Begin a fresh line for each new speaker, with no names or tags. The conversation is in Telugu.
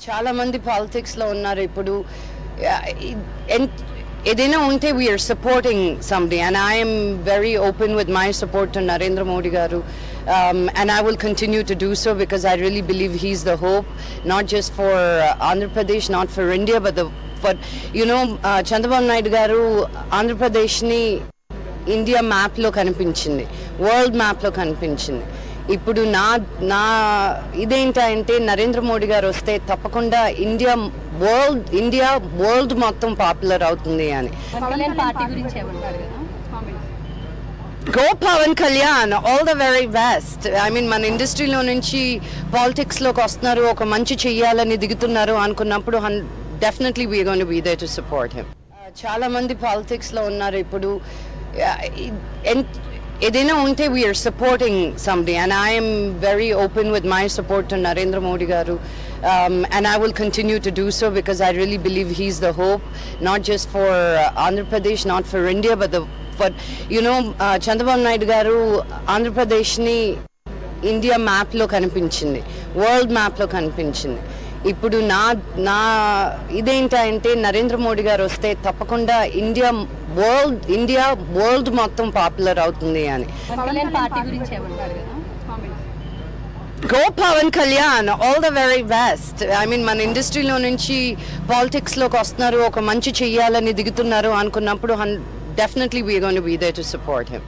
చాలా మంది పాలిటిక్స్ లో ఉన్నారు ఇప్పుడు. ఏదైనా ఉంటే we're supporting somebody and I'm very open with my support to Narendra Modi garu and I will continue to do so because I really believe he's the hope, not just for Andhra Pradesh, not for India, but Chandrababu Naidu garu Andhra Pradesh ni India మ్యాప్లో కనిపించింది, వరల్డ్ మ్యాప్లో కనిపించింది. ఇప్పుడు నా ఇదేంటంటే నరేంద్ర మోడీ గారు వస్తే తప్పకుండా ఇండియా వరల్డ్ మొత్తం పాపులర్ అవుతుంది అని. Go Pawan Kalyan, all the very best. I mean మన ఇండస్ట్రీలో నుంచి పాలిటిక్స్లోకి వస్తున్నారు, ఒక మంచి చెయ్యాలని దిగుతున్నారు అనుకున్నప్పుడు definitely we're going to be there to support him. చాలా మంది పాలిటిక్స్లో ఉన్నారు ఇప్పుడు. ఏదైనా ఉంటే we're supporting somebody and I'm very open with my support to Narendra Modi garu and I will continue to do so because I really believe he's the hope, not just for Andhra Pradesh, not for India, but Chandrababu Naidu garu Andhra Pradesh ni India మ్యాప్లో కనిపించింది, వరల్డ్ మ్యాప్లో కనిపించింది. ఇప్పుడు నా ఇదేంటంటే నరేంద్ర మోడీ గారు వస్తే తప్పకుండా ఇండియా వరల్డ్ మొత్తం పాపులర్ అవుతుంది అని. Go Pawan Kalyan, all the very best. I mean మన ఇండస్ట్రీలో నుంచి పాలిటిక్స్లోకి వస్తున్నారు, ఒక మంచి చెయ్యాలని దిగుతున్నారు అనుకున్నప్పుడు definitely we're going to be there to support him.